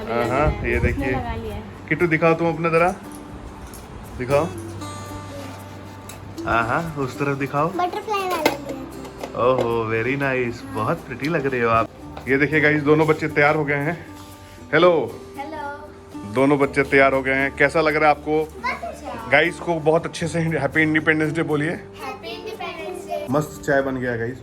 हाँ, ये देखिए किट्टू, दिखाओ तुम अपना जरा, दिखाओ। हाँ, उस तरफ दिखाओ। बटरफ्लाई वाला भी है। ओहो, वेरी नाइस, बहुत प्रिटी लग रहे हो आप। ये देखिए गाइस, दोनों बच्चे तैयार हो गए हैं। हेलो। हेलो। दोनों बच्चे तैयार हो गए हैं, कैसा लग रहा है आपको? गाइस को बहुत अच्छे से हैप्पी इंडिपेंडेंस डे बोलिए। Happy independence day. मस्त चाय बन गया गाइस,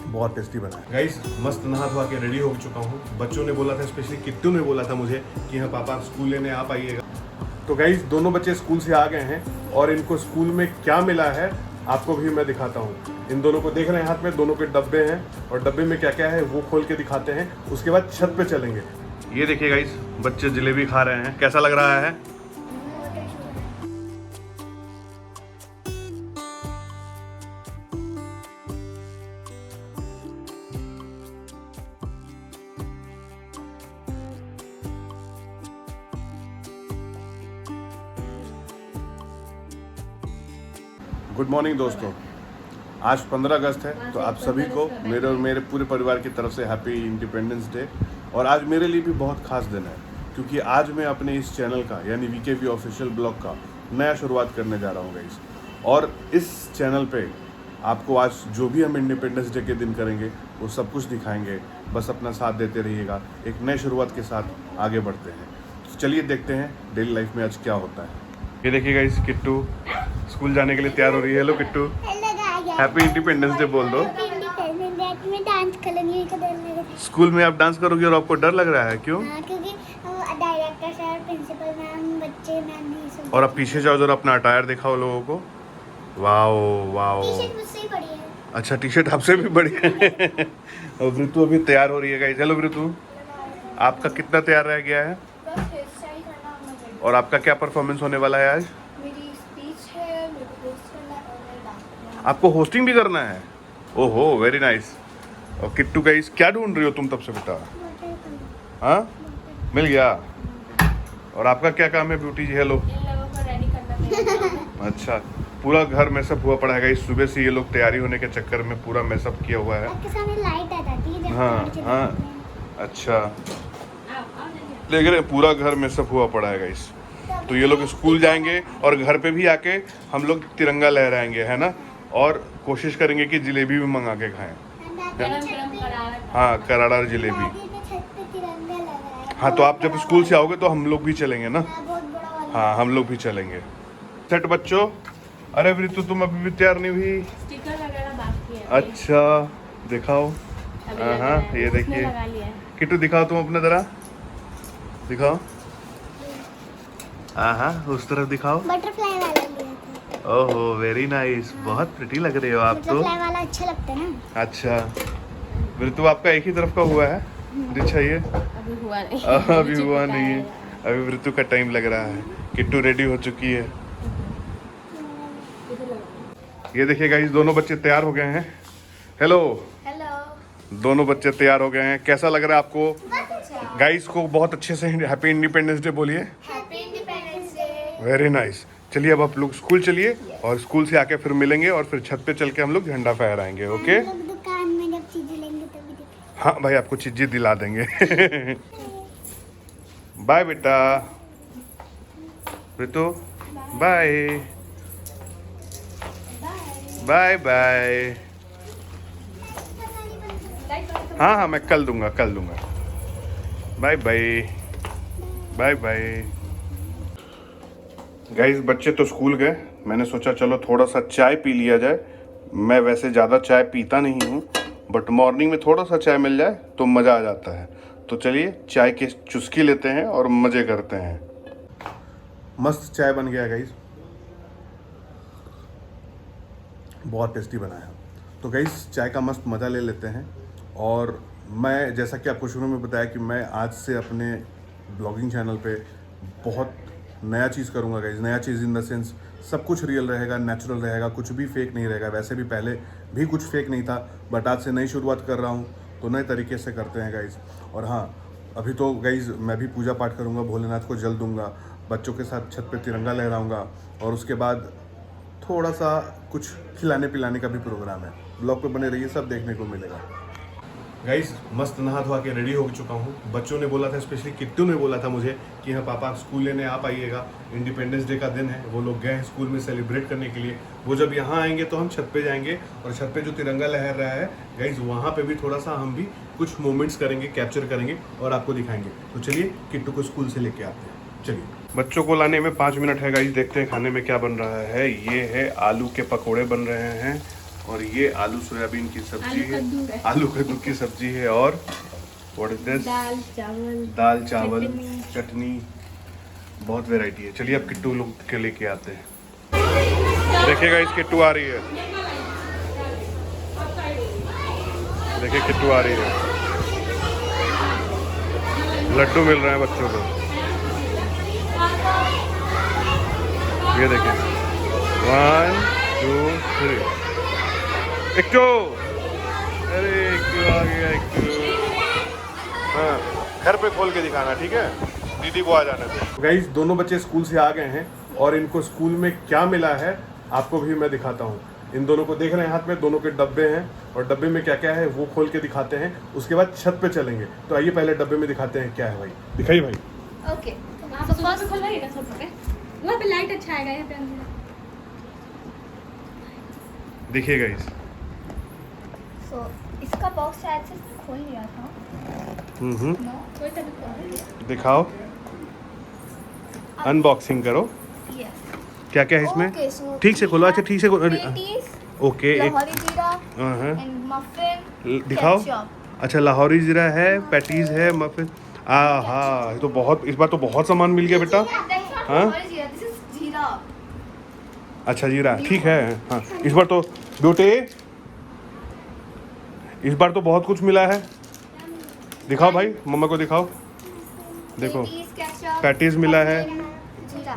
बहुत टेस्टी बना है गाइस। मस्त नहा धोआ के रेडी हो चुका हूँ। बच्चों ने बोला था, स्पेशली किट्टू ने बोला था मुझे कि हाँ पापा स्कूल लेने आप आइएगा। तो गाइस दोनों बच्चे स्कूल से आ गए हैं और इनको स्कूल में क्या मिला है आपको भी मैं दिखाता हूँ। इन दोनों को देख रहे हैं हाथ में, दोनों के डब्बे हैं और डब्बे में क्या क्या है वो खोल के दिखाते हैं। उसके बाद छत पे चलेंगे। ये देखिए गाइस, बच्चे जलेबी खा रहे हैं, कैसा लग रहा है? गुड मॉर्निंग दोस्तों, आज 15 अगस्त है तो आप सभी को मेरे और मेरे पूरे परिवार की तरफ से हैप्पी इंडिपेंडेंस डे। और आज मेरे लिए भी बहुत खास दिन है क्योंकि आज मैं अपने इस चैनल का यानी वीकेवी ऑफिशियल ब्लॉग का नया शुरुआत करने जा रहा हूँ गाइस। और इस चैनल पे आपको आज जो भी हम इंडिपेंडेंस डे के दिन करेंगे वो सब कुछ दिखाएंगे। बस अपना साथ देते रहिएगा, एक नए शुरुआत के साथ आगे बढ़ते हैं। तो चलिए देखते हैं डेली लाइफ में आज क्या होता है। ये देखिए गाइस, किट्टू स्कूल जाने के लिए तैयार हो रही है। Hello Kittu, happy independence day बोल दो। इंडिपेंडेंस डे में डांस करेंगे तो डर लग रहा है। स्कूल में आप डांस करोगे और आपको डर लग रहा है, क्यों? हाँ, क्योंकि डायरेक्टर सर, प्रिंसिपल मैम, बच्चे मैम ये सब। और अब पीछे जाओ जरा, अपना अटायर दिखाओ लोगों को। वाओ वाओ, टी-शर्ट मुझसे ही बड़ी है। अच्छा टी शर्ट आपसे भी बड़ी है। और वृतु अभी तैयार हो रही है गाइस। हेलो वृतु, आपका कितना तैयार रह गया है और आपका क्या परफॉर्मेंस होने वाला है आज? मेरी स्पीच है, मेरे को होस्ट करना है और मैं डांस करना है। आपको होस्टिंग भी करना है? ओहो, वेरी नाइस। और किट्टू गाइस, क्या ढूंढ रही हो तुम तब से बेटा? हाँ, मिल गया। और आपका क्या काम है ब्यूटी जी? हेलो। इन लोगों को रेडी करना मेरा। अच्छा, पूरा घर मैसअप हुआ पड़ा है गाइस। सुबह से ये लोग तैयारी होने के चक्कर में पूरा मैसअप किया हुआ है। आपके सामने लाइट आ जाती है जब हाँ गाड़ी हाँ, चलाते हैं। अच्छा, देख रहे हैं पूरा घर मैसअप हुआ पड़ा है गाइस। तो ये लोग स्कूल जाएंगे और घर पे भी आके हम लोग तिरंगा लहराएंगे, है ना? और कोशिश करेंगे कि जलेबी भी मंगा के खाएं। हाँ, कराड़ा जलेबी। दादी ने छत पे तिरंगा लगाया है। हाँ, तो आप जब स्कूल से आओगे तो हम लोग भी चलेंगे ना? हाँ, बहुत बड़ा वाला। हाँ, हम लोग भी चलेंगे। सेट बच्चों, अरे वृतु तुम अभी भी तैयार नहीं हुई? स्टिकर वगैरह बाकी है। अच्छा, दिखाओ। अभी हाँ, लगा है, ये उसने देखिए। लगा लिया है। किट्टू दिखाओ तुम अपना जरा, दिखाओ। हाँ, उस तरफ दिखाओ। बटरफ्लाई वाला भी है। ओहो, वेरी नाइस, बहुत प्रिटी लग रहे हो आप तो। बटरफ्लाई वाला अच्छा लगता है ना। अच्छा, वृतु आपका एक ही तरफ का हुआ है, अच्छा ये अभी हुआ नहीं। अभी हुआ नहीं है, अभी वृतु का टाइम लग रहा है। किट्टू रेडी हो चुकी है। ये देखिए गाइस, दोनों बच्चे तैयार हो गए हैं। हेलो। हेलो। दोनों बच्चे तैयार हो गए हैं, कैसा लग रहा है आपको? गाइस को बहुत अच्छे से हैप्पी इंडिपेंडेंस डे बोलिए। Happy independence day. Very nice. चलिए अब आप लोग स्कूल चलिए और स्कूल से आके फिर मिलेंगे और फिर छत पे चल के हम लोग झंडा फहराएंगे। ओके? हम लोग दुकान में जब चीजें लेंगे तभी दिखाएंगे। हाँ भाई, आपको चीजें दिला देंगे। बाय बेटा। Ritu bye bye bye. हाँ, मैं कल दूंगा। Bye bye bye bye. Guys बच्चे तो स्कूल गए, मैंने सोचा चलो थोड़ा सा चाय पी लिया जाए। मैं वैसे ज़्यादा चाय पीता नहीं हूँ, बट मॉर्निंग में थोड़ा सा चाय मिल जाए तो मज़ा आ जाता है। तो चलिए चाय की चुस्की लेते हैं और मज़े करते हैं। मस्त चाय बन गया गाइस, बहुत टेस्टी बना है। तो गाइस चाय का मस्त मज़ा ले लेते हैं। और मैं जैसा कि आपको शुरू में बताया कि मैं आज से अपने ब्लॉगिंग चैनल पे बहुत नया चीज़ करूँगा गाइस। नया चीज़ इन द सेंस सब कुछ रियल रहेगा, नेचुरल रहेगा, कुछ भी फेक नहीं रहेगा। वैसे भी पहले भी कुछ फेक नहीं था, बट आज से नई शुरुआत कर रहा हूँ तो नए तरीके से करते हैं गाइस। और हाँ, अभी तो गाइस मैं भी पूजा पाठ करूँगा, भोलेनाथ को जल दूँगा, बच्चों के साथ छत पे तिरंगा लहराऊँगा और उसके बाद थोड़ा सा कुछ खिलाने पिलाने का भी प्रोग्राम है। ब्लॉग पे बने रहिए, सब देखने को मिलेगा। गाइस मस्त नहा धोआ के रेडी हो चुका हूँ। बच्चों ने बोला था, स्पेशली किट्टू ने बोला था मुझे कि हाँ पापा स्कूल लेने आप आइएगा, इंडिपेंडेंस डे का दिन है। वो लोग गए हैं स्कूल में सेलिब्रेट करने के लिए। वो जब यहाँ आएंगे तो हम छत पे जाएंगे और छत पे जो तिरंगा लहर रहा है गाइस वहाँ पे भी थोड़ा सा हम भी कुछ मोमेंट्स करेंगे, कैप्चर करेंगे और आपको दिखाएंगे। तो चलिए किट्टू को स्कूल से लेके आते हैं। चलिए, बच्चों को लाने में 5 मिनट है गाइस। देखते हैं खाने में क्या बन रहा है। ये है आलू के पकोड़े बन रहे हैं और ये आलू सोयाबीन की सब्जी है, आलू कद्दू की सब्जी है और व्हाट इज दिस, दाल चावल चटनी, बहुत वैरायटी है। चलिए अब किट्टू लोग के लेके आते हैं। देखिए गाइस किट्टू आ रही है, देखिए किट्टू आ रही है। लड्डू मिल रहे हैं बच्चों को, ये देखिए 1 2 3। एक्टो, अरे एक्टू आ गया एक्टू। हाँ घर पे खोल के दिखाना, ठीक है, दीदी को आ जाने दो। गाइस दोनों बच्चे स्कूल से आ गए हैं और इनको स्कूल में क्या मिला है आपको भी मैं दिखाता हूँ। इन दोनों को देख रहे हैं हाथ में, दोनों के डब्बे हैं और डब्बे में क्या क्या है वो खोल के दिखाते हैं। उसके बाद छत पे चलेंगे। तो आइए पहले डब्बे में दिखाते हैं क्या है। भाई दिखाइए भाई। ओके तो फर्स्ट खोलवाइएगा सब पे, वहाँ पे लाइट अच्छा आएगा, यहाँ पे अंधेरा। देखिए गाइस, सो इसका बॉक्स शायद से खोल लिया था। कोई सा भी खोलो। दिखाओ, अनबॉक्सिंग करो। यस, क्या क्या है इसमें? Okay, so ठीक से खोलो। अच्छा ठीक से खोलो। पेटीज, ओके एक लाहौरी जीरा हाँ एंड मफिन, दिखाओ। केचप। अच्छा लाहौरी जीरा है, पैटीज है, मफिन। हाँ ये तो बहुत, इस बार तो बहुत सामान मिल गया बेटा। हाँ लाहौरी जीरा, दिस इज जीरा। अच्छा जीरा ठीक है। हाँ इस बार तो बेटे, इस बार तो बहुत कुछ मिला है। दिखाओ भाई, मम्मा को दिखाओ। देखो पेटीज, केचप, पैटीज मिला है। जीरा।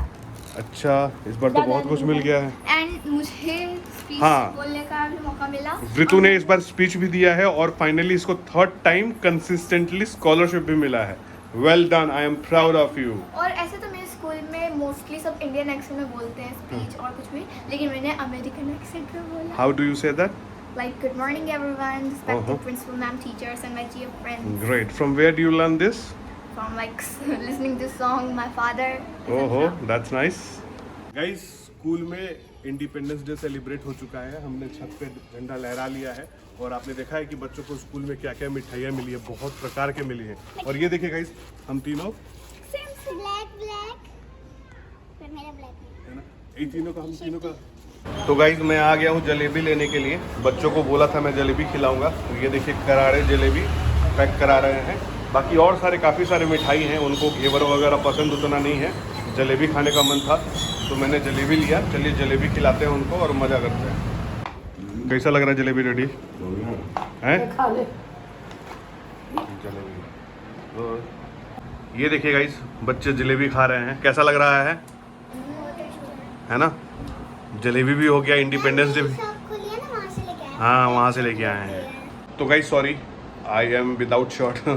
अच्छा इस बार तो बहुत कुछ मिल गया है। एंड मुझे स्पीच हाँ। बोलने का भी मौका मिला। ऋतु ने इस बार स्पीच भी दिया है और फाइनली इसको 3rd टाइम कंसिस्टेंटली स्कॉलरशिप भी मिला है। Well done, I am proud of you. और ऐसे तो मेरे स्कूल में मोस्टली सब इंडियन एक्सेंट में बोलते हैं स्पीच और कुछ भी, लेकिन मैंने अमेरिकन एक्सेंट में बोला। How do you say that? Like good morning everyone, respected principal ma'am, teachers and my dear friends. Great. From where do you learn this? From like listening to song, my father. ओहो that's nice. Guys school में independence day celebrate हो चुका है। हमने छत पे झंडा लहरा लिया है और आपने देखा है कि बच्चों को स्कूल में क्या क्या मिठाइयाँ मिली है, बहुत प्रकार के मिली है। और ये देखिए गाइस, हम तीनों Black. पर मेरा black नहीं। है ना, इन तीनों का, हम तीनों का। तो गाइस मैं आ गया हूँ जलेबी लेने के लिए। बच्चों को बोला था मैं जलेबी खिलाऊंगा। तो ये देखिए करारे जलेबी पैक करा रहे हैं। बाकी और सारे काफ़ी सारे मिठाई हैं, उनको घेवर वगैरह पसंद उतना नहीं है, जलेबी खाने का मन था तो मैंने जलेबी लिया। चलिए जलेबी खिलाते हैं उनको और मज़ा करते हैं। कैसा लग रहा है जलेबी? रेडी है जलेबी। तो ये देखिए गाइस, बच्चे जलेबी खा रहे हैं। कैसा लग रहा है ना? जलेबी भी हो गया, इंडिपेंडेंस डे भी। हाँ वहाँ से लेके आए हैं। तो guys sorry, I am without shirt.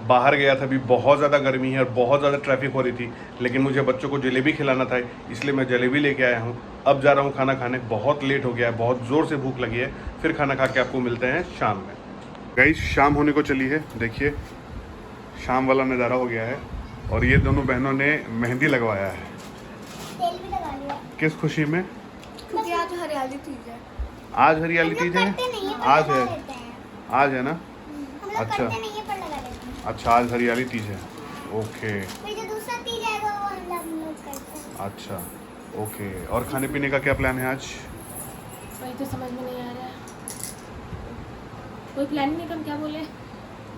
बाहर गया था, अभी बहुत ज़्यादा गर्मी है और बहुत ज़्यादा ट्रैफिक हो रही थी, लेकिन मुझे बच्चों को जलेबी खिलाना था इसलिए मैं जलेबी लेके आया हूँ। अब जा रहा हूँ खाना खाने। बहुत लेट हो गया है, बहुत ज़ोर से भूख लगी है। फिर खाना खा के आपको मिलते हैं शाम में। गाइस शाम होने को चली है, देखिए शाम वाला नज़ारा हो गया है और ये दोनों बहनों ने मेहंदी लगवाया है। तेल भी लगा लिया किस खुशी में? क्योंकि आज हरियाली तीज है। आज हरियाली तीज है? आज है, आज है ना? अच्छा अच्छा, आज हरियाली तीज है। ओके फिर जो दूसरा तीज आएगा वो हम लोग करते हैं। अच्छा ओके। और खाने पीने का क्या प्लान है आज? वही तो समझ में नहीं आ रहा है, कोई प्लान नहीं, तुम क्या बोले?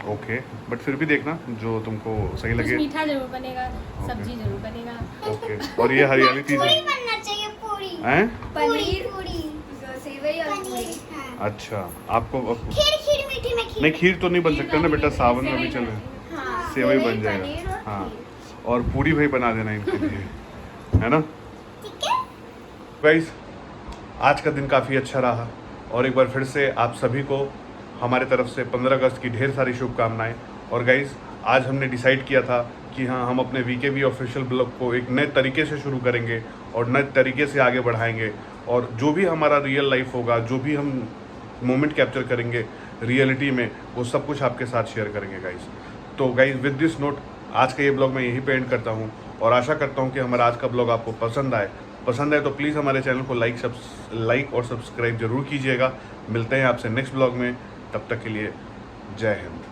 ओके बट फिर भी देखना जो तुमको सही कुछ लगे। मीठा जरूर बनेगा, सब्जी जरूर बनेगा। ओके। और ये हरियाली तीज पूरी है बनना चाहिए, पूरी। हैं? पूरी सेवई और पूरी। हाँ। अच्छा आपको खीर मीठी में खीर। नहीं, खीर तो नहीं बन सकता ना बेटा, सावन में भी चले। हाँ, सेवई बन पनीर जाएगा। और हाँ खीर। और पूरी भाई बना देना इनके लिए, है ना? ठीक है। गाइस आज का दिन काफ़ी अच्छा रहा और एक बार फिर से आप सभी को हमारे तरफ से 15 अगस्त की ढेर सारी शुभकामनाएं। और गाइस आज हमने डिसाइड किया था कि हाँ हम अपने वीकेबी ऑफिशियल ब्लॉग को एक नए तरीके से शुरू करेंगे और नए तरीके से आगे बढ़ाएंगे और जो भी हमारा रियल लाइफ होगा, जो भी हम मोमेंट कैप्चर करेंगे रियलिटी में, वो सब कुछ आपके साथ शेयर करेंगे गाइस। तो गाइस विद दिस नोट आज का ये ब्लॉग मैं यहीं पे एंड करता हूँ और आशा करता हूँ कि हमारा आज का ब्लॉग आपको पसंद आए तो प्लीज़ हमारे चैनल को लाइक और सब्सक्राइब जरूर कीजिएगा। मिलते हैं आपसे नेक्स्ट ब्लॉग में, तब तक के लिए जय हिंद।